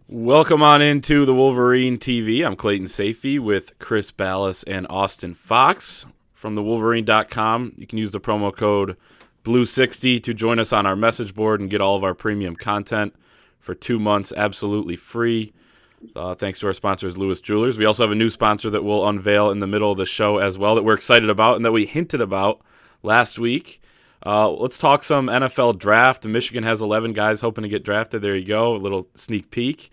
Welcome on into the Wolverine TV. I'm Clayton Sayfie with Chris Balas and Austin Fox from thewolverine.com. You can use the promo code BLUE60 to join us on our message board and get all of our premium content for 2 months absolutely free. Thanks to our sponsors, Lewis Jewelers. We also have a new sponsor that we'll unveil in the middle of the show as well that we're excited about and that we hinted about last week. Let's talk some NFL draft. Michigan has 11 guys hoping to get drafted. There you go, a little sneak peek.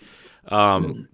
11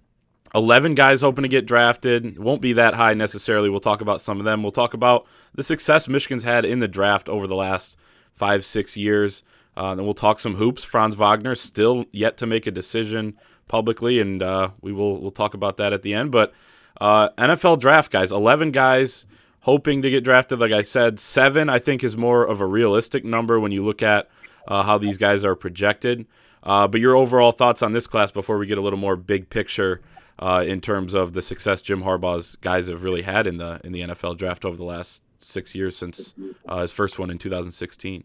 guys hoping to get drafted. It won't be that high necessarily. We'll talk about some of them. We'll talk about the success Michigan's had in the draft over the last 5-6 years. Then we'll talk some hoops. Franz Wagner still yet to make a decision publicly, and we'll talk about that at the end. But NFL draft, guys, 11 guys hoping to get drafted. Like I said, 7 I think is more of a realistic number when you look at how these guys are projected. But your overall thoughts on this class before we get a little more big picture in terms of the success Jim Harbaugh's guys have really had in the NFL draft over the last 6 years since his first one in 2016.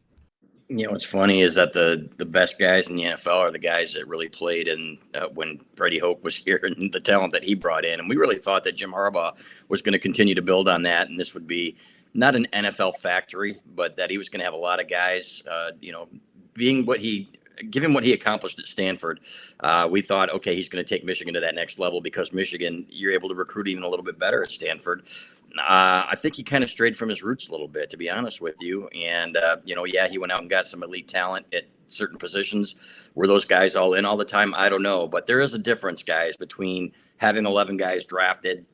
You know, what's funny is that the best guys in the NFL are the guys that really played in when Freddie Hoke was here and the talent that he brought in. And we really thought that Jim Harbaugh was going to continue to build on that. And this would be not an NFL factory, but that he was going to have a lot of guys, being given what he accomplished at Stanford, we thought, okay, he's going to take Michigan to that next level because Michigan, you're able to recruit even a little bit better at Stanford. I think he kind of strayed from his roots a little bit, to be honest with you. And, he went out and got some elite talent at certain positions. Were those guys all in all the time? I don't know. But there is a difference, guys, between having 11 guys drafted,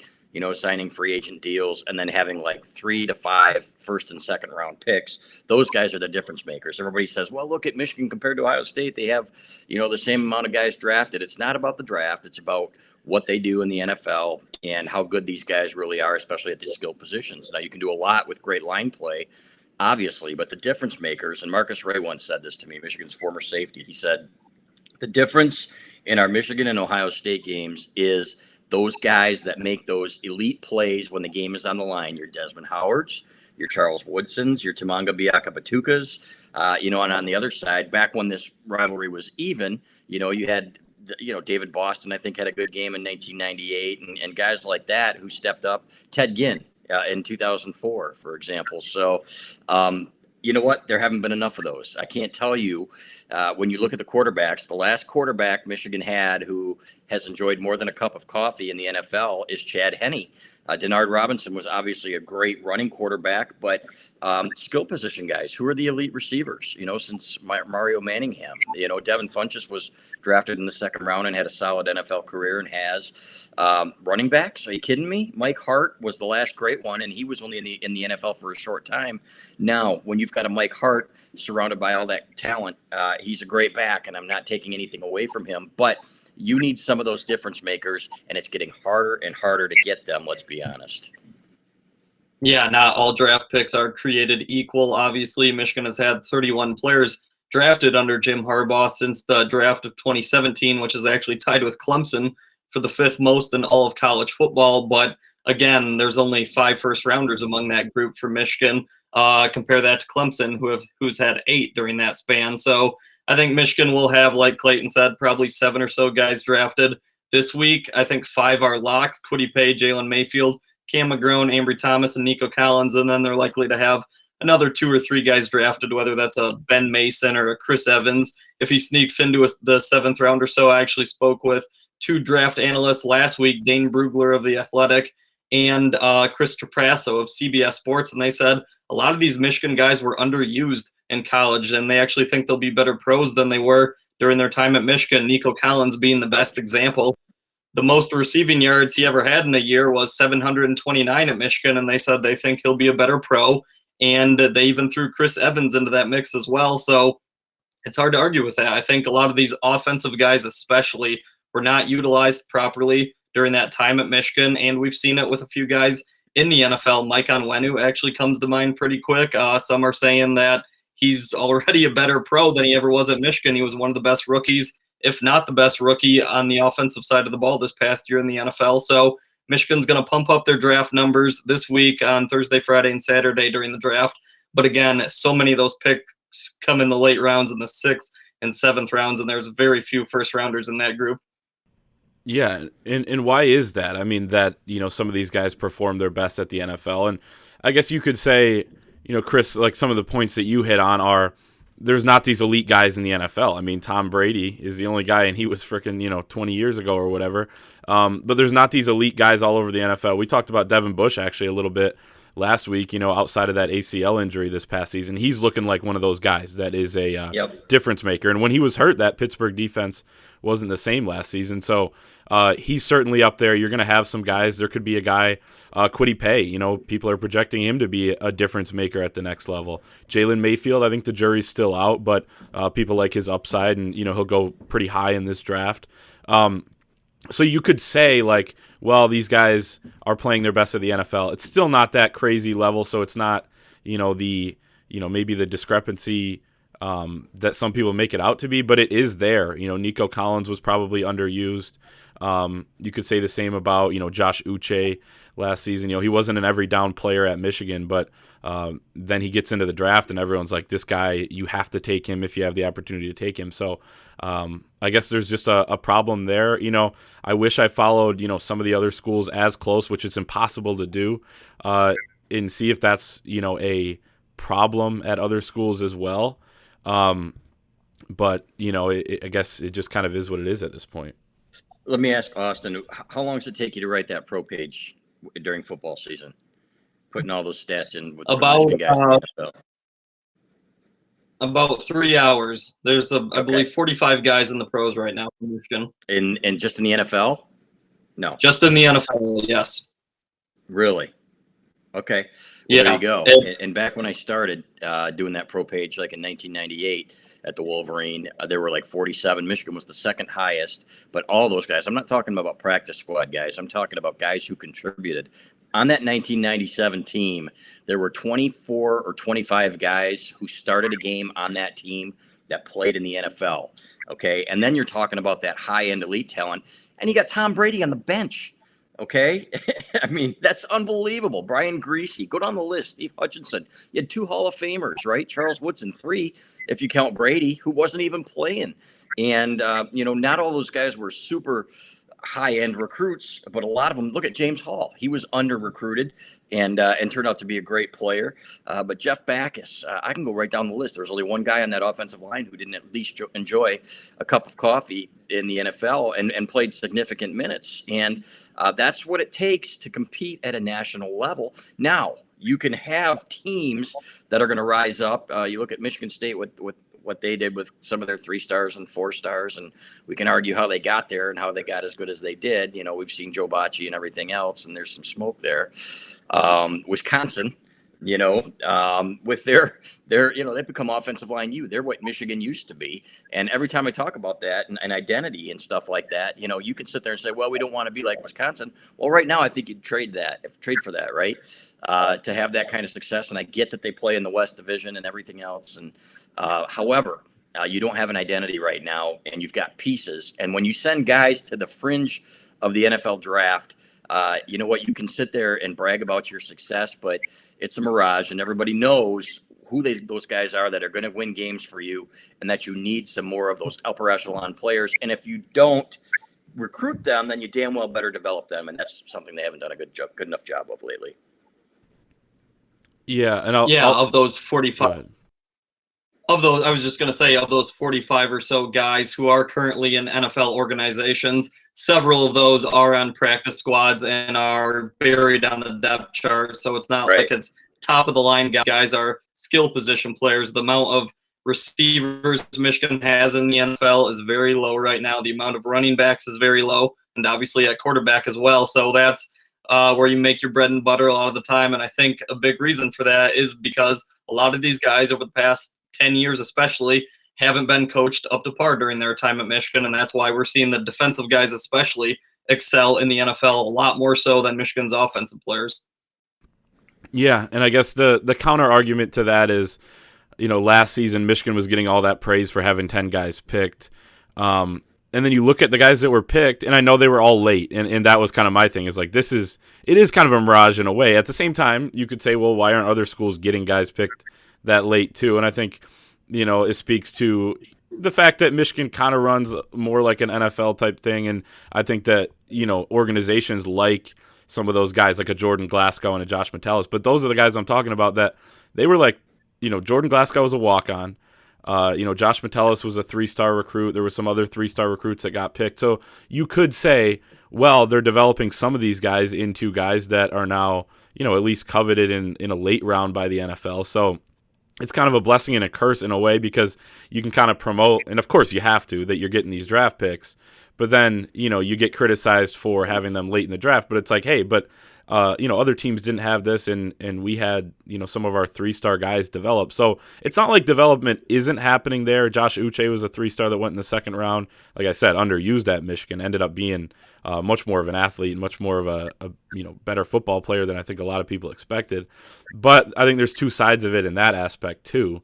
signing free agent deals, and then having like 3 to 5 first and second round picks. Those guys are the difference makers. Everybody says, well, look at Michigan compared to Ohio State. They have, the same amount of guys drafted. It's not about the draft. It's about what they do in the NFL and how good these guys really are, especially at the skill positions. Now, you can do a lot with great line play, obviously, but the difference makers, and Marcus Ray once said this to me, Michigan's former safety, he said, the difference in our Michigan and Ohio State games is those guys that make those elite plays when the game is on the line. Your Desmond Howards, your Charles Woodsons, your Tamanga Biakabatukas, and on the other side, back when this rivalry was even, you had David Boston, I think, had a good game in 1998, and guys like that who stepped up. Ted Ginn in 2004, for example. So, you know what? There haven't been enough of those. I can't tell you. When you look at the quarterbacks, the last quarterback Michigan had who has enjoyed more than a cup of coffee in the NFL is Chad Henny. Denard Robinson was obviously a great running quarterback, but skill position guys, who are the elite receivers, since Mario Manningham, Devin Funchess was drafted in the second round and had a solid NFL career and has running backs. Are you kidding me? Mike Hart was the last great one, and he was only in the NFL for a short time. Now, when you've got a Mike Hart surrounded by all that talent, he's a great back, and I'm not taking anything away from him, but you need some of those difference makers, and it's getting harder and harder to get them, let's be honest. Yeah, not all draft picks are created equal. Obviously, Michigan has had 31 players drafted under Jim Harbaugh since the draft of 2017, which is actually tied with Clemson for the 5th most in all of college football. But again, there's only 5 first-rounders among that group for Michigan. Compare that to Clemson, who's had 8 during that span. So I think Michigan will have, like Clayton said, probably 7 or so guys drafted this week. I think 5 are locks: Kwity Paye, Jalen Mayfield, Cam McGrone, Ambry Thomas, and Nico Collins. And then they're likely to have another 2 or 3 guys drafted, whether that's a Ben Mason or a Chris Evans, if he sneaks into the 7th round or so. I actually spoke with 2 draft analysts last week, Dane Brugler of The Athletic and Chris Trapasso of CBS Sports, and they said a lot of these Michigan guys were underused in college, and they actually think they'll be better pros than they were during their time at Michigan, Nico Collins being the best example. The most receiving yards he ever had in a year was 729 at Michigan, and they said they think he'll be a better pro, and they even threw Chris Evans into that mix as well. So it's hard to argue with that. I think a lot of these offensive guys especially were not utilized properly during that time at Michigan, and we've seen it with a few guys in the NFL. Mike Onwenu actually comes to mind pretty quick. Some are saying that he's already a better pro than he ever was at Michigan. He was one of the best rookies, if not the best rookie on the offensive side of the ball this past year in the NFL. So Michigan's going to pump up their draft numbers this week on Thursday, Friday, and Saturday during the draft. But again, so many of those picks come in the late rounds, in the 6th and 7th rounds, and there's very few first-rounders in that group. Yeah, and why is that? I mean, that, some of these guys perform their best at the NFL, and I guess you could say, Chris, like some of the points that you hit on are there's not these elite guys in the NFL. I mean, Tom Brady is the only guy, and he was freaking 20 years ago or whatever. But there's not these elite guys all over the NFL. We talked about Devin Bush actually a little bit last week. Outside of that ACL injury this past season, he's looking like one of those guys that is a difference maker. And when he was hurt, that Pittsburgh defense wasn't the same last season. So he's certainly up there. You're going to have some guys. There could be a guy, Kwity Paye. People are projecting him to be a difference maker at the next level. Jalen Mayfield, I think the jury's still out, but people like his upside, and he'll go pretty high in this draft. So you could say, like, well, these guys are playing their best at the NFL. It's still not that crazy level, so it's not, maybe the discrepancy that some people make it out to be, but it is there. Nico Collins was probably underused. You could say the same about, Josh Uche last season. He wasn't an every down player at Michigan, but then he gets into the draft and everyone's like, this guy, you have to take him if you have the opportunity to take him. So I guess there's just a problem there. I wish I followed, some of the other schools as close, which is impossible to do, and see if that's, a problem at other schools as well. But, I guess it just kind of is what it is at this point. Let me ask Austin, how long does it take you to write that pro page during football season? Putting all those stats in with about guys in the NFL. About 3 hours. There's I believe 45 guys in the pros right now in Michigan. And just in the NFL? No. Just in the NFL, yes. Really? Okay. Yeah. There you go. And back when I started doing that pro page, like in 1998 at the Wolverine, there were like 47. Michigan was the second highest. But all those guys, I'm not talking about practice squad guys. I'm talking about guys who contributed. On that 1997 team, there were 24 or 25 guys who started a game on that team that played in the NFL. Okay. And then you're talking about that high-end elite talent. And you got Tom Brady on the bench. Okay. I mean, that's unbelievable. Brian Greasy, go down the list. Steve Hutchinson. You had 2 Hall of Famers, right? Charles Woodson, 3, if you count Brady, who wasn't even playing. And, not all those guys were super high-end recruits, but a lot of them. Look at James Hall; he was under-recruited and turned out to be a great player. But Jeff Backus, I can go right down the list. There was only one guy on that offensive line who didn't at least enjoy a cup of coffee in the NFL and played significant minutes. And that's what it takes to compete at a national level. Now, you can have teams that are going to rise up. You look at Michigan State with what they did with some of their 3 stars and 4 stars, and we can argue how they got there and how they got as good as they did. We've seen Joe Bocci and everything else, and there's some smoke there. Wisconsin, with their they've become offensive line U. They're what Michigan used to be. And every time I talk about that and identity and stuff like that, you can sit there and say, well, we don't want to be like Wisconsin. Well, right now I think you'd trade for that, right? To have that kind of success. And I get that they play in the West Division and everything else. And however, you don't have an identity right now, and you've got pieces. And when you send guys to the fringe of the NFL draft, you know what? You can sit there and brag about your success, but it's a mirage, and everybody knows who those guys are that are going to win games for you, and that you need some more of those upper echelon players. And if you don't recruit them, then you damn well better develop them, and that's something they haven't done a good enough job of lately. Yeah, and of those 45. Of those 45 or so guys who are currently in NFL organizations, several of those are on practice squads and are buried on the depth chart. So it's not like it's top of the line guys are skill position players. The amount of receivers Michigan has in the NFL is very low right now. The amount of running backs is very low, and obviously at quarterback as well. So that's where you make your bread and butter a lot of the time. And I think a big reason for that is because a lot of these guys over the past 10 years especially haven't been coached up to par during their time at Michigan, and that's why we're seeing the defensive guys especially excel in the NFL a lot more so than Michigan's offensive players. Yeah, and I guess the counter argument to that is, last season Michigan was getting all that praise for having 10 guys picked, and then you look at the guys that were picked, and I know they were all late, and that was kind of my thing, is like it is kind of a mirage in a way. At the same time, you could say, well, why aren't other schools getting guys picked that late too? And I think, it speaks to, the fact that Michigan kind of runs more like an NFL type thing, and I think that, organizations like some of those guys, like a Jordan Glasgow and a Josh Metellus, but those are the guys I'm talking about that they were like, Jordan Glasgow was a walk-on. Josh Metellus was a 3-star recruit. There were some other 3-star recruits that got picked. So you could say, well, they're developing some of these guys into guys that are now, at least coveted in a late round by the NFL. So it's kind of a blessing and a curse in a way, because you can kind of promote, and of course you have to, that you're getting these draft picks, but then, you get criticized for having them late in the draft. But it's like, hey, but other teams didn't have this, and we had, some of our 3-star guys develop. So it's not like development isn't happening there. Josh Uche was a 3-star that went in the second round. Like I said, underused at Michigan, ended up being much more of an athlete and much more of a better football player than I think a lot of people expected. But I think there's two sides of it in that aspect too.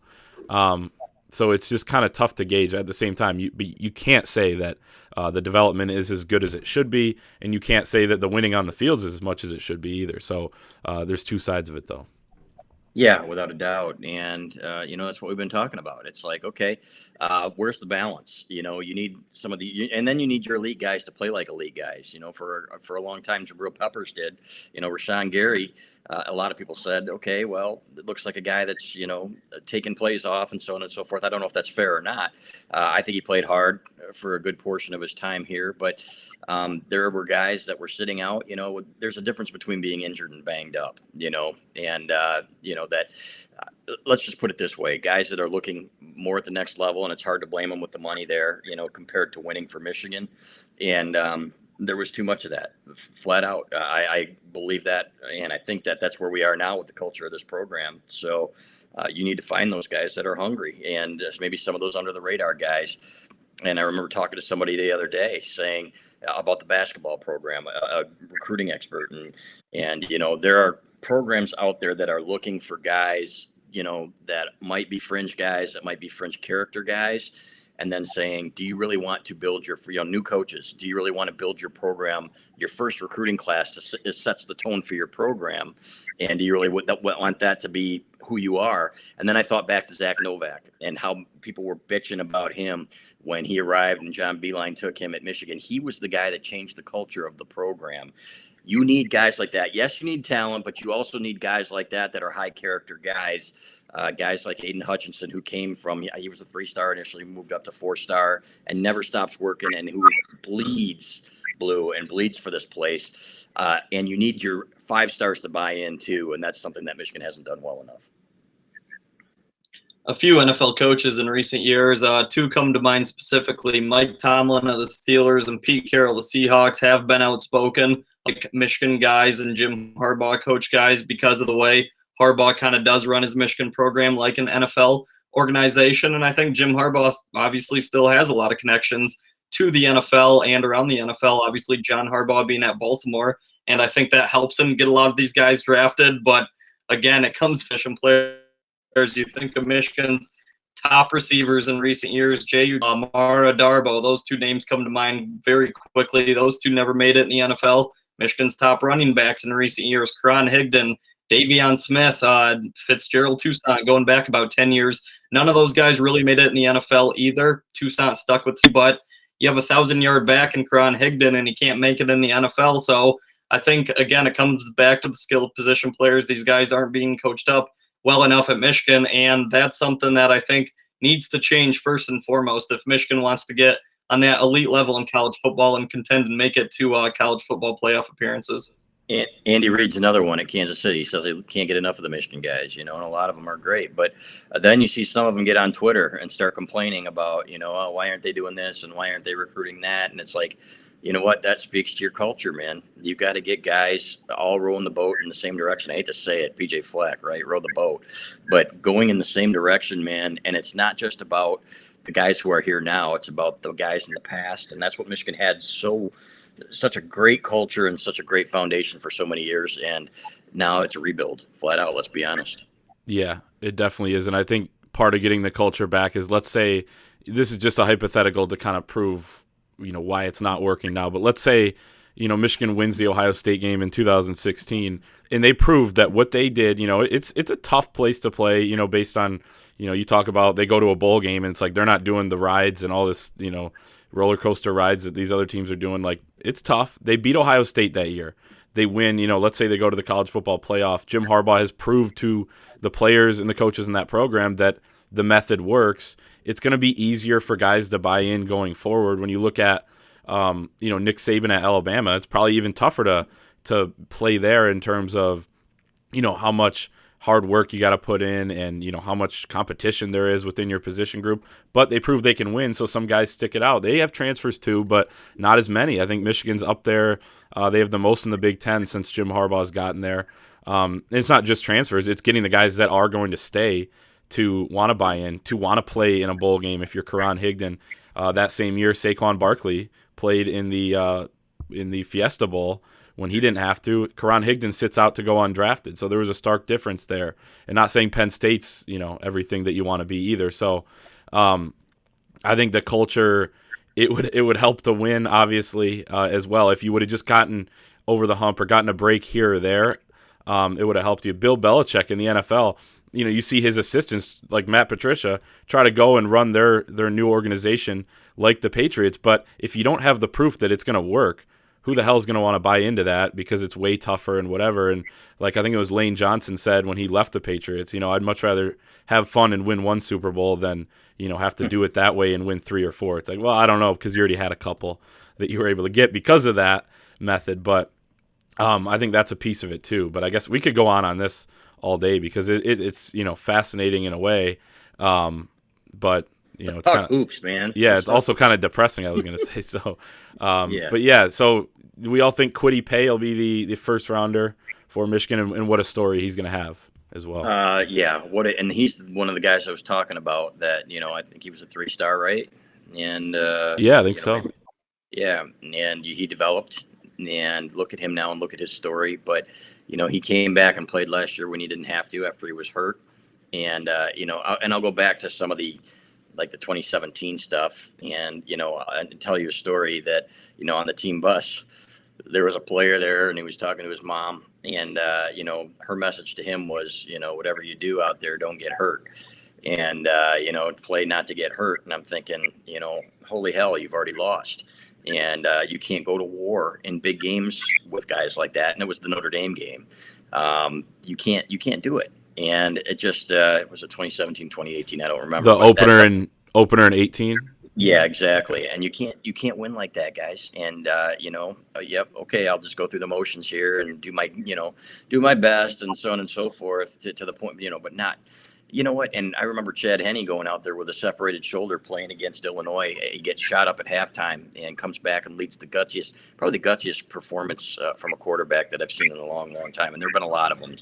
So it's just kind of tough to gauge. At the same time, you can't say that the development is as good as it should be, and you can't say that the winning on the fields is as much as it should be either. So there's two sides of it, though. Yeah, without a doubt. And, that's what we've been talking about. It's like, okay, where's the balance? You need some of and then you need your elite guys to play like elite guys. For a long time, Jabril Peppers did. Rashawn Gary, a lot of people said, okay, well, it looks like a guy that's, taking plays off and so on and so forth. I don't know if that's fair or not. I think he played hard for a good portion of his time here, but there were guys that were sitting out. There's a difference between being injured and banged up, and that let's just put it this way: guys that are looking more at the next level, and it's hard to blame them with the money there, compared to winning for Michigan. And there was too much of that, flat out. I believe that, and I think that that's where we are now with the culture of this program. So you need to find those guys that are hungry, and maybe some of those under the radar guys. And I remember talking to somebody the other day saying about the basketball program, a recruiting expert, and there are programs out there that are looking for guys, that might be fringe guys, that might be fringe character guys, and then saying, do you really want to build your new coaches? Do you really want to build your program, your first recruiting class sets the tone for your program? And do you really want that to be who you are? And then I thought back to Zach Novak and how people were bitching about him when he arrived and John Beilein took him at Michigan. He was the guy that changed the culture of the program. You need guys like that. Yes, you need talent, but you also need guys like that are high character guys. Guys like Aiden Hutchinson, who came from, he was a 3-star initially, moved up to 4-star, and never stops working, and who bleeds blue and bleeds for this place. And you need your 5-stars to buy in too, and that's something that Michigan hasn't done well enough. A few NFL coaches in recent years, two come to mind specifically. Mike Tomlin of the Steelers and Pete Carroll of the Seahawks have been outspoken, like Michigan guys and Jim Harbaugh coach guys, because of the way Harbaugh kind of does run his Michigan program like an NFL organization. And I think Jim Harbaugh obviously still has a lot of connections to the NFL and around the NFL, obviously John Harbaugh being at Baltimore. And I think that helps him get a lot of these guys drafted. But again, it comes to position players. You think of Michigan's top receivers in recent years, Mara Darbo, those two names come to mind very quickly. Those two never made it in the NFL. Michigan's top running backs in recent years, Karan Higdon, Davion Smith, Fitzgerald Toussaint, going back about 10 years. None of those guys really made it in the NFL either. Toussaint stuck with, but you have a 1,000-yard back in Karan Higdon, and he can't make it in the NFL. So I think, again, it comes back to the skilled position players. These guys aren't being coached up well enough at Michigan, and that's something that I think needs to change first and foremost if Michigan wants to get on that elite level in college football and contend and make it to college football playoff appearances. Andy Reid's another one at Kansas City. He says he can't get enough of the Michigan guys, and a lot of them are great. But then you see some of them get on Twitter and start complaining about, oh, why aren't they doing this and why aren't they recruiting that? And it's like, you know what? That speaks to your culture, man. You got to get guys all rowing the boat in the same direction. I hate to say it, PJ Fleck, right? Row the boat. But going in the same direction, man. And it's not just about the guys who are here now. It's about the guys in the past. And that's what Michigan had such a great culture and such a great foundation for so many years. And now it's a rebuild, flat out. Let's be honest. Yeah, it definitely is. And I think part of getting the culture back is, let's say, this is just a hypothetical to kind of prove, why it's not working now. But let's say, Michigan wins the Ohio State game in 2016, and they proved that what they did, it's a tough place to play, based on, you talk about they go to a bowl game and it's like they're not doing the rides and all this, roller coaster rides that these other teams are doing. Like, it's tough. They beat Ohio State that year. They win, let's say they go to the college football playoff. Jim Harbaugh has proved to the players and the coaches in that program that the method works. It's going to be easier for guys to buy in going forward. When you look at, Nick Saban at Alabama, it's probably even tougher to play there in terms of, how much hard work you got to put in and, how much competition there is within your position group. But they prove they can win, so some guys stick it out. They have transfers too, but not as many. I think Michigan's up there. They have the most in the Big Ten since Jim Harbaugh's gotten there. It's not just transfers. It's getting the guys that are going to stay to want to buy in, to want to play in a bowl game. If you're Karan Higdon, that same year, Saquon Barkley played in the Fiesta Bowl when he didn't have to. Karan Higdon sits out to go undrafted. So there was a stark difference there. And not saying Penn State's, everything that you want to be either. So I think the culture, it would help to win, obviously, as well. If you would have just gotten over the hump or gotten a break here or there, it would have helped you. Bill Belichick in the NFL, you see his assistants like Matt Patricia try to go and run their new organization like the Patriots. But if you don't have the proof that it's going to work, who the hell is going to want to buy into that, because it's way tougher and whatever. And like I think it was Lane Johnson said when he left the Patriots, I'd much rather have fun and win one Super Bowl than, have to do it that way and win 3 or 4. It's like, well, I don't know, because you already had a couple that you were able to get because of that method. But I think that's a piece of it too. But I guess we could go on this all day because it's fascinating in a way. But it's talk kinda, hoops, man. Yeah, it's also kind of depressing, I was going to say. So, Yeah. But yeah, so we all think Kwity Paye will be the first rounder for Michigan, and what a story he's going to have as well. Yeah. And he's one of the guys I was talking about that, I think he was a 3-star, right? And yeah, I think so. Yeah, and he developed, and look at him now and look at his story. But he came back and played last year when he didn't have to after he was hurt, and and I'll go back to some of the 2017 stuff, and and tell you a story that on the team bus there was a player there, and he was talking to his mom, and her message to him was, whatever you do out there, don't get hurt, and play not to get hurt. And I'm thinking, holy hell, you've already lost, and you can't go to war in big games with guys like that. And it was the Notre Dame game. You can't do it. And it just it was a 2017, 2018. I don't remember. The opener in 18. Yeah, exactly. And you can't win like that, guys. And yep, okay, I'll just go through the motions here and do my best and so on and so forth to the point, but not. You know what? And I remember Chad Henny going out there with a separated shoulder playing against Illinois. He gets shot up at halftime and comes back and leads probably the gutsiest performance from a quarterback that I've seen in a long, long time. And there have been a lot of them.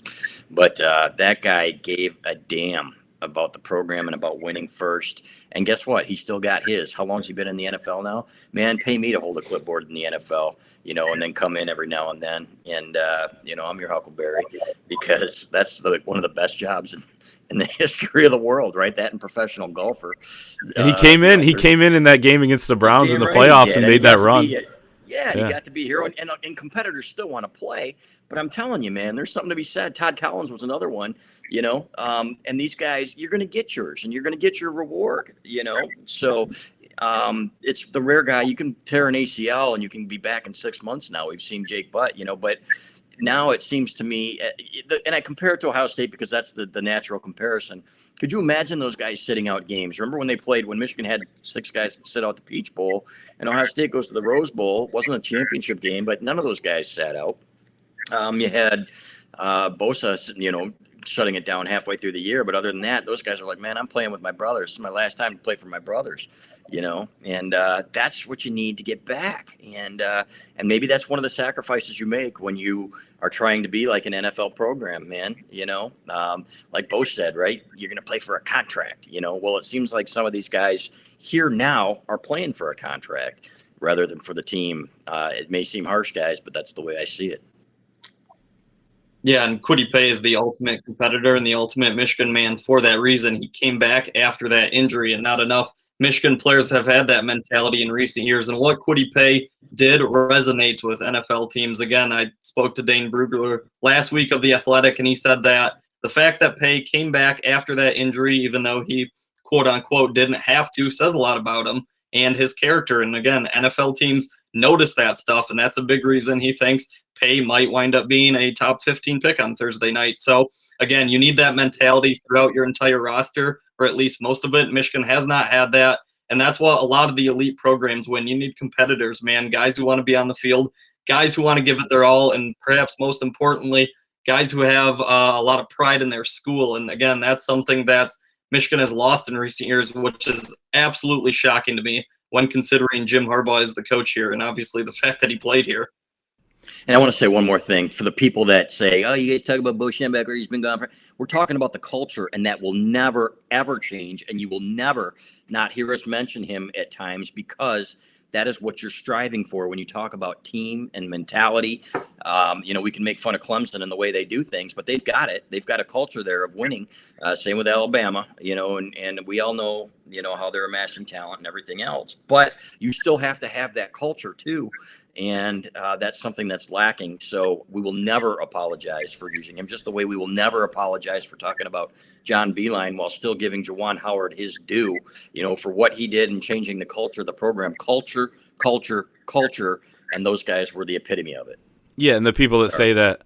But that guy gave a damn about the program and about winning first. And guess what? He still got his. How long's he been in the NFL now? Man, pay me to hold a clipboard in the NFL, and then come in every now and then. And, I'm your Huckleberry, because that's one of the best jobs in the history of the world, right? That and professional golfer. And he came in that game against the Browns in the playoffs and made that run. He got to be here. And competitors still want to play. But I'm telling you, man, there's something to be said. Todd Collins was another one, and these guys, you're going to get yours and you're going to get your reward, So it's the rare guy. You can tear an ACL and you can be back in 6 months now. We've seen Jake Butt, but now it seems to me, and I compare it to Ohio State because that's the natural comparison. Could you imagine those guys sitting out games? Remember when Michigan had 6 guys sit out the Peach Bowl, and Ohio State goes to the Rose Bowl? It wasn't a championship game, but none of those guys sat out. You had Bosa, shutting it down halfway through the year. But other than that, those guys are like, man, I'm playing with my brothers. This is my last time to play for my brothers, and that's what you need to get back. And maybe that's one of the sacrifices you make when you are trying to be like an NFL program, man, like Bo said, right? You're going to play for a contract, well, it seems like some of these guys here now are playing for a contract rather than for the team. It may seem harsh, guys, but that's the way I see it. Yeah, and Kwity Paye is the ultimate competitor and the ultimate Michigan man for that reason. He came back after that injury, and not enough Michigan players have had that mentality in recent years. And what Kwity Paye did resonates with NFL teams. Again, I spoke to Dane Brugler last week of The Athletic, and he said that the fact that Pay came back after that injury, even though he quote unquote didn't have to, says a lot about him and his character. And again, NFL teams notice that stuff, and that's a big reason he thinks Pay might wind up being a top 15 pick on Thursday night. So again, you need that mentality throughout your entire roster, or at least most of it. Michigan has not had that. And that's what a lot of the elite programs win. You need competitors, man, guys who want to be on the field, guys who want to give it their all, and perhaps most importantly, guys who have a lot of pride in their school. And again, that's something that Michigan has lost in recent years, which is absolutely shocking to me when considering Jim Harbaugh is the coach here, and obviously the fact that he played here. And I want to say one more thing for the people that say, "Oh, you guys talk about Bo Schembechler, he's been gone for." We're talking about the culture, and that will never ever change, and you will never not hear us mention him at times, because that is what you're striving for when you talk about team and mentality. We can make fun of Clemson and the way they do things, but they've got it. They've got a culture there of winning. Same with Alabama, and we all know, how they're amassing talent and everything else. But you still have to have that culture too. And that's something that's lacking. So we will never apologize for using him, just the way we will never apologize for talking about John Beilein while still giving Juwan Howard his due, for what he did in changing the culture of the program. Culture. And those guys were the epitome of it. Yeah, and the people that say that,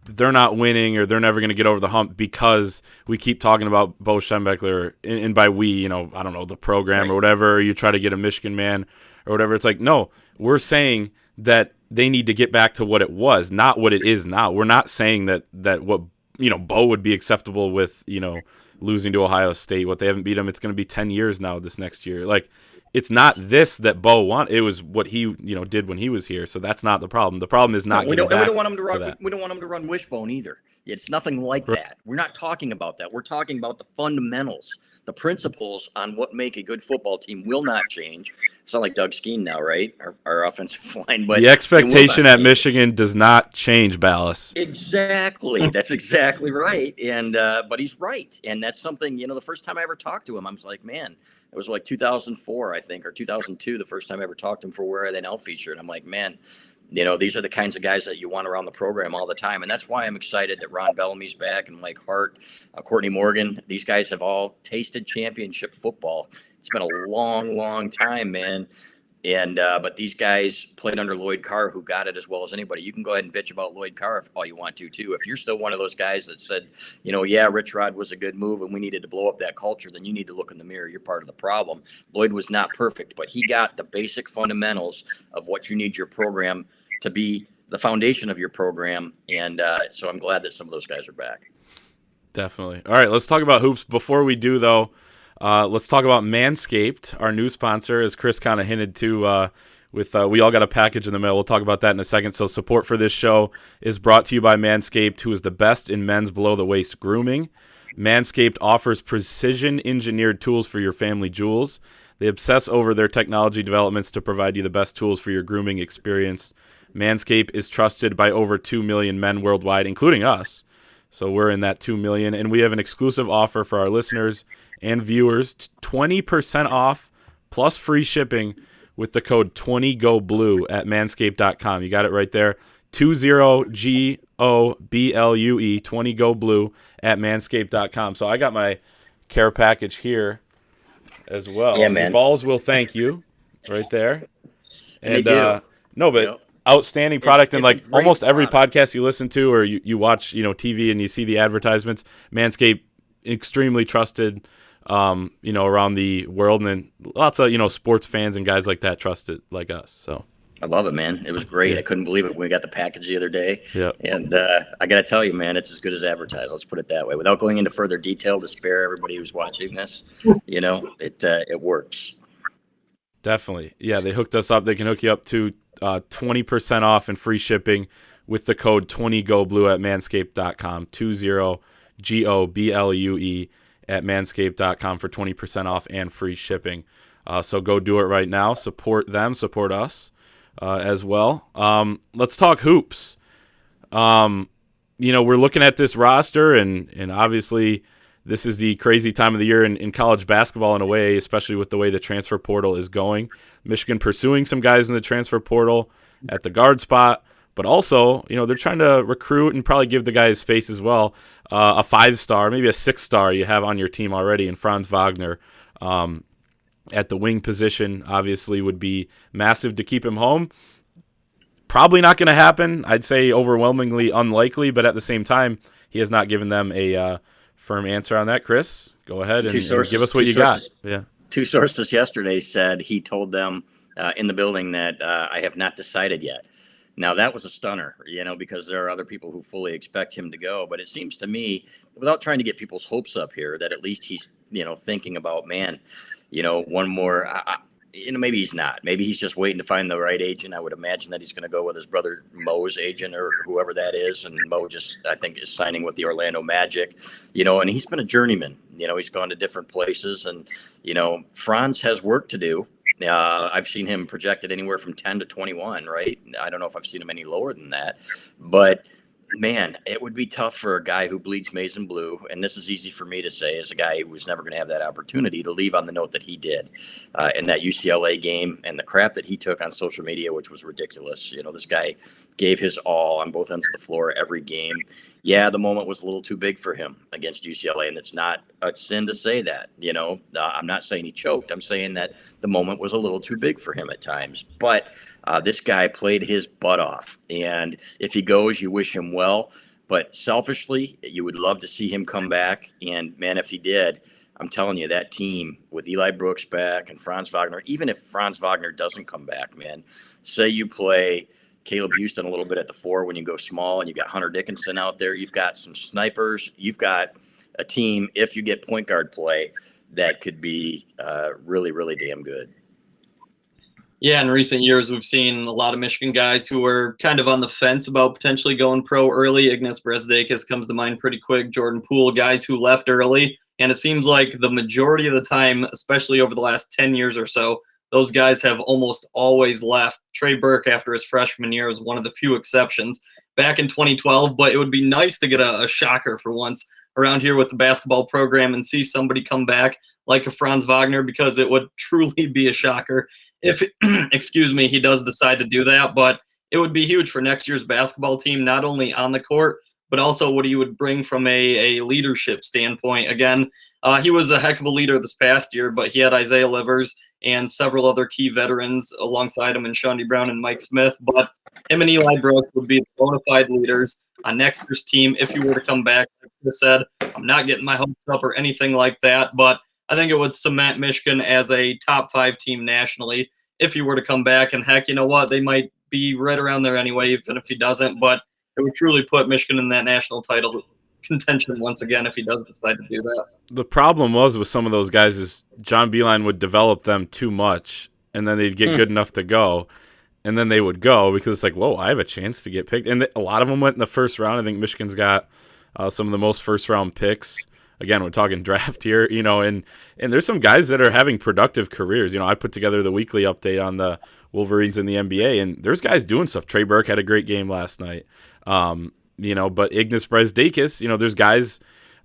they're not winning or they're never going to get over the hump because we keep talking about Bo Schembechler, and by we, I don't know, the program or whatever, or you try to get a Michigan man or whatever. It's like, no, we're saying that they need to get back to what it was, not what it is now. We're not saying that what, Bo would be acceptable with, losing to Ohio State. What they haven't beat him, it's going to be 10 years now this next year. Like, it's not this that Bo wanted. It was what he, did when he was here. So that's not the problem. The problem is not. We don't want him to run. We don't want him to run wishbone either. It's nothing like that. We're not talking about that. We're talking about the fundamentals, the principles on what make a good football team will not change. It's not like Doug Skeen now, right? Our offensive line, but the expectation at Michigan does not change, Balas. Exactly. That's exactly right. And but he's right, and that's something. The first time I ever talked to him, I was like, man. It was like 2004, I think, or 2002, the first time I ever talked to him for Where Are They Now feature. And I'm like, man, these are the kinds of guys that you want around the program all the time. And that's why I'm excited that Ron Bellamy's back and Mike Hart, Courtney Morgan. These guys have all tasted championship football. It's been a long, long time, man. And but these guys played under Lloyd Carr, who got it as well as anybody. You can go ahead and bitch about Lloyd Carr if all you want to, too. If you're still one of those guys that said, yeah, Rich Rod was a good move and we needed to blow up that culture, then you need to look in the mirror. You're part of the problem. Lloyd was not perfect, but he got the basic fundamentals of what you need your program to be, the foundation of your program. And so I'm glad that some of those guys are back. Definitely. All right, let's talk about hoops. Before we do, though, let's talk about Manscaped, our new sponsor, as Chris kind of hinted to. We all got a package in the mail. We'll talk about that in a second. So support for this show is brought to you by Manscaped, who is the best in men's below-the-waist grooming. Manscaped offers precision-engineered tools for your family jewels. They obsess over their technology developments to provide you the best tools for your grooming experience. Manscaped is trusted by over 2 million men worldwide, including us. So we're in that 2 million, and we have an exclusive offer for our listeners and viewers, 20% off plus free shipping with the code 20GOBLUE at manscaped.com. You got it right there, 20GOBLUE, 20GOBLUE at manscaped.com. So I got my care package here as well. Yeah, man. Your balls will thank you right there. And they do. Outstanding product, and like almost every product. podcast you listen to or you watch, TV and you see the advertisements, Manscaped, extremely trusted, around the world, and then lots of, sports fans and guys like that trust it like us. So I love it, man. It was great. Yeah. I couldn't believe it when we got the package the other day. Yeah. And I got to tell you, man, it's as good as advertised. Let's put it that way. Without going into further detail to spare everybody who's watching this, it works. Definitely. Yeah, they hooked us up. They can hook you up to 20% off and free shipping with the code 20GOBLUE at manscaped.com, 20GOBLUE at manscaped.com for 20% off and free shipping. So go do it right now. Support them, support us as well. Let's talk hoops. We're looking at this roster, and obviously this is the crazy time of the year in college basketball in a way, especially with the way the transfer portal is going. Michigan pursuing some guys in the transfer portal at the guard spot, But also, they're trying to recruit and probably give the guy his space as well. A 5-star, maybe a 6-star you have on your team already in Franz Wagner at the wing position obviously would be massive to keep him home. Probably not going to happen. I'd say overwhelmingly unlikely, but at the same time, he has not given them a firm answer on that. Chris, go ahead and give us what you got. Yeah. 2 sources yesterday said he told them in the building that I have not decided yet. Now, that was a stunner, because there are other people who fully expect him to go. But it seems to me, without trying to get people's hopes up here, that at least he's, thinking about, man, one more. Maybe he's not. Maybe he's just waiting to find the right agent. I would imagine that he's going to go with his brother Mo's agent or whoever that is. And Mo just, I think, is signing with the Orlando Magic, and he's been a journeyman. He's gone to different places. And, Franz has work to do. I've seen him projected anywhere from 10 to 21, right? I don't know if I've seen him any lower than that. But, man, it would be tough for a guy who bleeds maize and blue, and this is easy for me to say as a guy who was never going to have that opportunity, to leave on the note that he did in that UCLA game and the crap that he took on social media, which was ridiculous. This guy gave his all on both ends of the floor every game. Yeah, the moment was a little too big for him against UCLA, and it's not a sin to say that. I'm not saying he choked. I'm saying that the moment was a little too big for him at times. But this guy played his butt off, and if he goes, you wish him well. But selfishly, you would love to see him come back. And, man, if he did, I'm telling you, that team with Eli Brooks back and Franz Wagner, even if Franz Wagner doesn't come back, man, say you play Caleb Houston a little bit at the 4 when you go small, and you got Hunter Dickinson out there. You've got some snipers. You've got a team, if you get point guard play, that could be really, really damn good. Yeah, in recent years, we've seen a lot of Michigan guys who were kind of on the fence about potentially going pro early. Ignas Brezdeikis comes to mind pretty quick. Jordan Poole, guys who left early. And it seems like the majority of the time, especially over the last 10 years or so, those guys have almost always left. Trey Burke, after his freshman year, was one of the few exceptions back in 2012. But it would be nice to get a shocker for once around here with the basketball program and see somebody come back like a Franz Wagner, because it would truly be a shocker if, he does decide to do that. But it would be huge for next year's basketball team, not only on the court, but also what he would bring from a leadership standpoint. Again, he was a heck of a leader this past year, but he had Isaiah Livers and several other key veterans alongside him in Shawnee Brown and Mike Smith. But him and Eli Brooks would be the bona fide leaders on next year's team if he were to come back. Like I said, I'm not getting my hopes up or anything like that, but I think it would cement Michigan as a top 5 team nationally if he were to come back. And heck, you know what? They might be right around there anyway, even if he doesn't. But it would truly put Michigan in that national title contention once again if he does decide to do that. The problem was with some of those guys is John Beilein would develop them too much, and then they'd get good enough to go, and then they would go because it's like, whoa, I have a chance to get picked. And a lot of them went in the first round. I think Michigan's got some of the most first-round picks. Again, we're talking draft here, and there's some guys that are having productive careers. I put together the weekly update on the Wolverines in the NBA, and there's guys doing stuff. Trey Burke had a great game last night. But Ignas Brezdeikis, there's guys,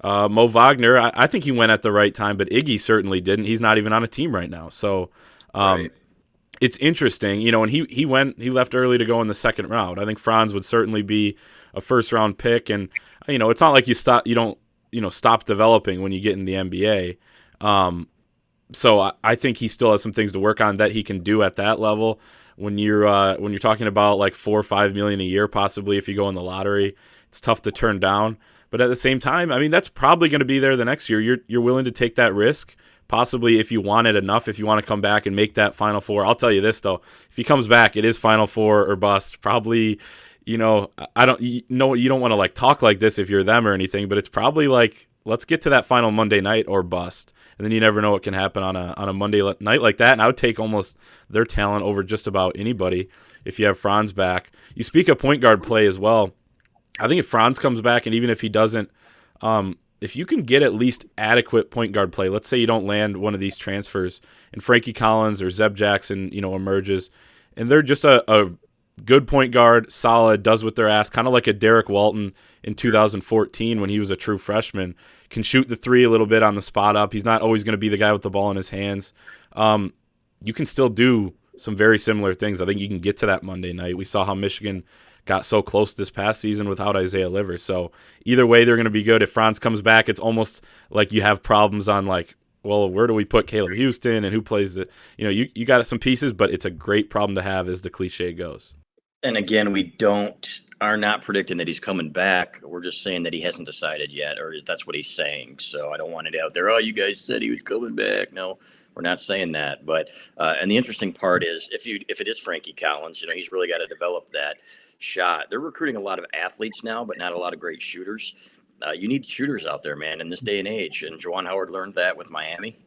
Mo Wagner, I think he went at the right time, but Iggy certainly didn't. He's not even on a team right now. So right. It's interesting, and he left early to go in the second round. I think Franz would certainly be a first round pick, and it's not like you don't stop developing when you get in the NBA. So I think he still has some things to work on that he can do at that level. When you're talking about like $4 or $5 million a year, possibly if you go in the lottery, it's tough to turn down. But at the same time, I mean, that's probably going to be there the next year. You're willing to take that risk, possibly if you want it enough, if you want to come back and make that Final Four. I'll tell you this though, if he comes back, it is Final Four or bust. Probably, you don't want to like talk like this if you're them or anything, but it's probably like, let's get to that final Monday night or bust. And then you never know what can happen on a Monday night like that. And I would take almost their talent over just about anybody if you have Franz back. You speak of point guard play as well. I think if Franz comes back, and even if he doesn't, if you can get at least adequate point guard play, let's say you don't land one of these transfers and Frankie Collins or Zeb Jackson, emerges, and they're just a good point guard, solid, does what they're asked, kind of like a Derek Walton in 2014 when he was a true freshman, can shoot the three a little bit on the spot up. He's not always going to be the guy with the ball in his hands. You can still do some very similar things. I think you can get to that Monday night. We saw how Michigan got so close this past season without Isaiah Livers. So either way, they're going to be good. If Franz comes back, it's almost like you have problems on like, well, where do we put Caleb Houston and who plays the, you got some pieces, but it's a great problem to have as the cliche goes. And again, are not predicting that he's coming back. We're just saying that he hasn't decided yet, or that's what he's saying. So I don't want it out there. Oh, you guys said he was coming back. No, we're not saying that. But and the interesting part is if it is Frankie Collins, he's really got to develop that shot. They're recruiting a lot of athletes now, but not a lot of great shooters. You need shooters out there, man, in this day and age. And Juwan Howard learned that with Miami.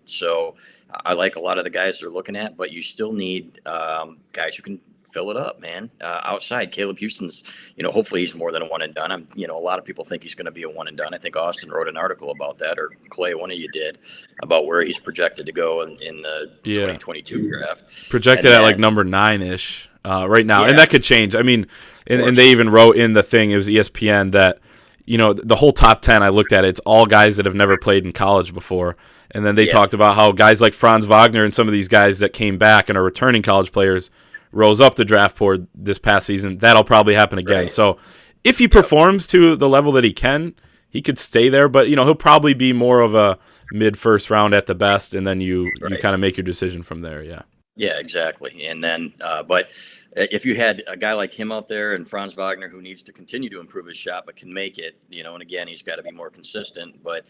So I like a lot of the guys they're looking at, but you still need guys who can fill it up, man. Outside, Caleb Houston's, hopefully he's more than a one and done. A lot of people think he's going to be a one and done. I think Austin wrote an article about that, or Clay, one of you did, about where he's projected to go in the 2022 draft. Projected at like number 9-ish right now, and that could change. I mean, and they even wrote in the thing, it was ESPN, that the whole top 10 I looked at, it's all guys that have never played in college before. And then they talked about how guys like Franz Wagner and some of these guys that came back and are returning college players rose up the draft board this past season. That'll probably happen again. Right. So if he performs to the level that he can, he could stay there. But, he'll probably be more of a mid-first round at the best, and then you kind of make your decision from there, Yeah, exactly. And then, but if you had a guy like him out there and Franz Wagner who needs to continue to improve his shot but can make it, and again, he's got to be more consistent. But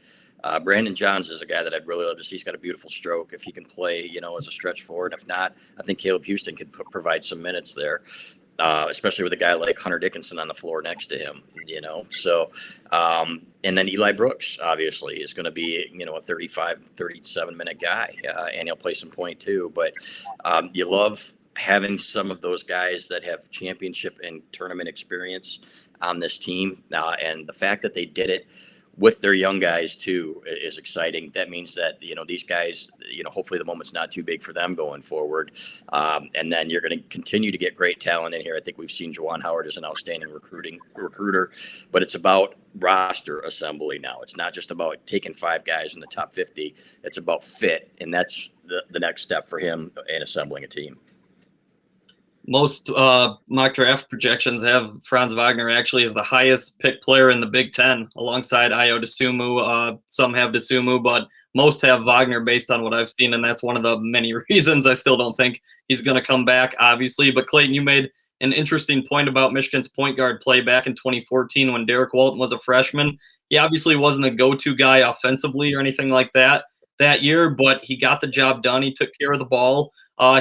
Brandon Johns is a guy that I'd really love to see. He's got a beautiful stroke if he can play, as a stretch forward. If not, I think Caleb Houston could provide some minutes there. Especially with a guy like Hunter Dickinson on the floor next to him, So, and then Eli Brooks, obviously, is going to be, a 35, 37-minute guy, and he'll play some point too. But you love having some of those guys that have championship and tournament experience on this team. And the fact that they did it with their young guys too is exciting. That means that, these guys, hopefully the moment's not too big for them going forward. And then you're going to continue to get great talent in here. I think we've seen Juwan Howard as an outstanding recruiter, but it's about roster assembly now. It's not just about taking 5 guys in the top 50. It's about fit. And that's the next step for him in assembling a team. Most mock draft projections have Franz Wagner actually as the highest picked player in the Big Ten, alongside Ayo Dosunmu. Some have Dosunmu, but most have Wagner based on what I've seen, and that's one of the many reasons I still don't think he's going to come back, obviously. But Clayton, you made an interesting point about Michigan's point guard play back in 2014 when Derek Walton was a freshman. He obviously wasn't a go-to guy offensively or anything like that year, but he got the job done. He took care of the ball.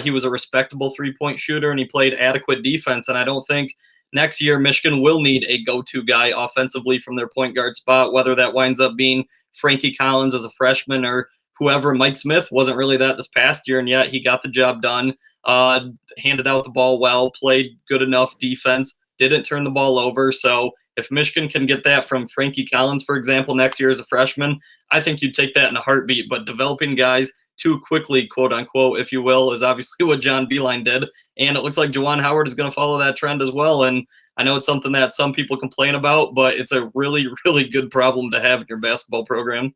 He was a respectable three-point shooter, and he played adequate defense. And I don't think next year Michigan will need a go-to guy offensively from their point guard spot, whether that winds up being Frankie Collins as a freshman or whoever. Mike Smith wasn't really that this past year, and yet he got the job done, handed out the ball well, played good enough defense, didn't turn the ball over. So if Michigan can get that from Frankie Collins, for example, next year as a freshman, I think you'd take that in a heartbeat. But developing guys too quickly, quote unquote, if you will, is obviously what John Beilein did. And it looks like Juwan Howard is going to follow that trend as well. And I know it's something that some people complain about, but it's a really, really good problem to have in your basketball program.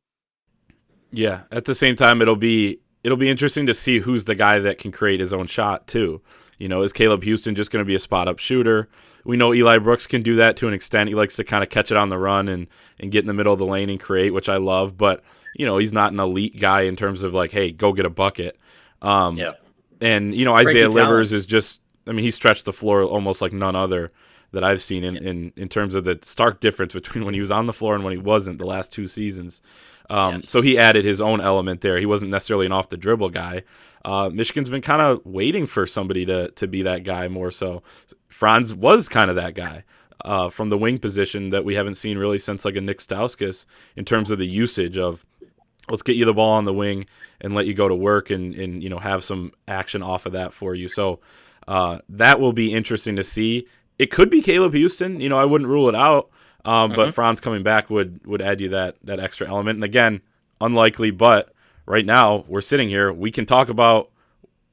Yeah. At the same time, it'll be interesting to see who's the guy that can create his own shot too. Is Caleb Houston just going to be a spot-up shooter? We know Eli Brooks can do that to an extent. He likes to kind of catch it on the run and get in the middle of the lane and create, which I love. But, he's not an elite guy in terms of like, hey, go get a bucket. And, Isaiah Livers is just – he stretched the floor almost like none other that I've seen in terms of the stark difference between when he was on the floor and when he wasn't the last 2 seasons. So he added his own element there. He wasn't necessarily an off-the-dribble guy. Michigan's been kind of waiting for somebody to be that guy more so. Franz was kind of that guy from the wing position that we haven't seen really since like a Nick Stauskas in terms of the usage of let's get you the ball on the wing and let you go to work and have some action off of that for you. So that will be interesting to see. It could be Caleb Houston. I wouldn't rule it out. But Franz coming back would add you that extra element. And again, unlikely, but right now we're sitting here. We can talk about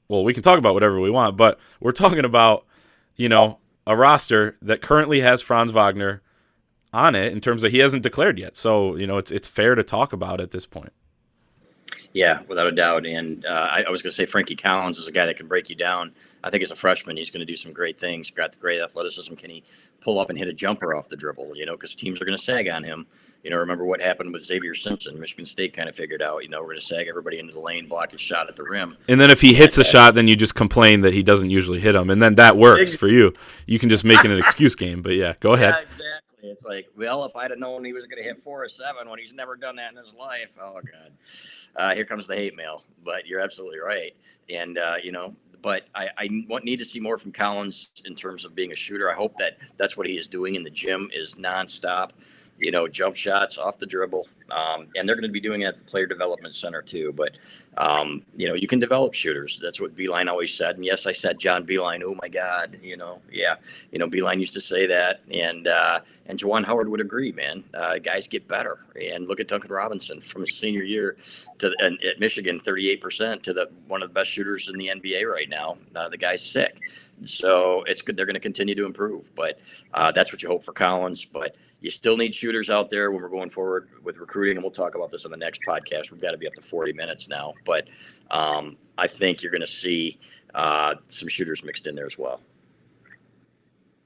whatever we want, but we're talking about, a roster that currently has Franz Wagner on it in terms of he hasn't declared yet. So, it's fair to talk about at this point. Yeah, without a doubt. And I was going to say Frankie Collins is a guy that can break you down. I think as a freshman, he's going to do some great things. Got the great athleticism. Can he pull up and hit a jumper off the dribble? Because teams are going to sag on him. Remember what happened with Xavier Simpson. Michigan State kind of figured out, we're going to sag everybody into the lane, block his shot at the rim. And then if he hits a shot, then you just complain that he doesn't usually hit them. And then that works for you. You can just make it an excuse game. But, yeah, go ahead. Yeah, exactly. It's like, well, if I'd have known he was going to hit 4 or 7 when he's never done that in his life, oh, God. Here comes the hate mail. But you're absolutely right. And, but I need to see more from Collins in terms of being a shooter. I hope that's what he is doing in the gym is nonstop, jump shots off the dribble. And they're going to be doing it at the Player Development Center too. But, you can develop shooters. That's what Beeline always said. And yes, I said John Beeline. Oh my God. Yeah. Beeline used to say that. And Juwan Howard would agree, man. Guys get better. And look at Duncan Robinson from his senior year at Michigan, 38% to one of the best shooters in the NBA right now. The guy's sick. So it's good. They're going to continue to improve, but that's what you hope for Collins. But you still need shooters out there when we're going forward with recruiting, and we'll talk about this on the next podcast. We've got to be up to 40 minutes now, but I think you're going to see some shooters mixed in there as well.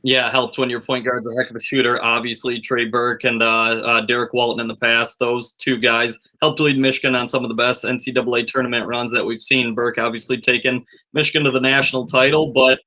Yeah, it helps when your point guard's a heck of a shooter. Obviously, Trey Burke and Derek Walton in the past, those two guys helped lead Michigan on some of the best NCAA tournament runs that we've seen. Burke obviously taking Michigan to the national title, but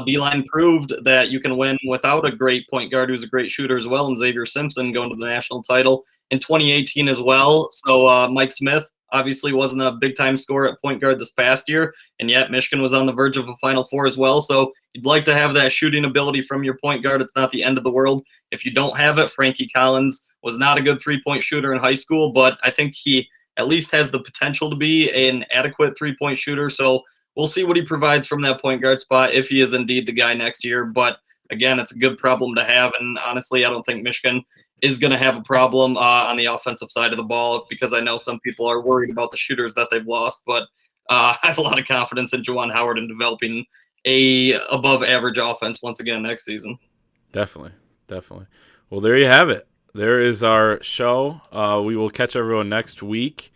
Beeline proved that you can win without a great point guard who's a great shooter as well, and Xavier Simpson going to the national title in 2018 as well. So Mike Smith obviously wasn't a big-time scorer at point guard this past year, and yet Michigan was on the verge of a Final Four as well. So you'd like to have that shooting ability from your point guard. It's not the end of the world. If you don't have it, Frankie Collins was not a good three-point shooter in high school, but I think he at least has the potential to be an adequate three-point shooter. So we'll see what he provides from that point guard spot if he is indeed the guy next year. But again, it's a good problem to have, and honestly, I don't think Michigan is going to have a problem on the offensive side of the ball, because I know some people are worried about the shooters that they've lost, but I have a lot of confidence in Juwan Howard in developing a above average offense once again next season. Definitely. Well, there you have it. There is our show. We will catch everyone next week.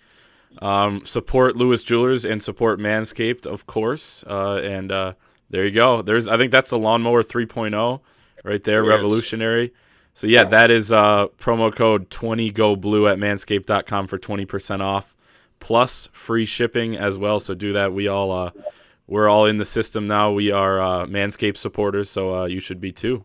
Support Lewis Jewelers and support Manscaped, of course. And there you go. I think that's the Lawnmower 3.0 right there, yes. Revolutionary. So, yeah, that is promo code 20GoBlue at manscaped.com for 20% off, plus free shipping as well. So do that. We're all in the system now. We are Manscaped supporters, so you should be too.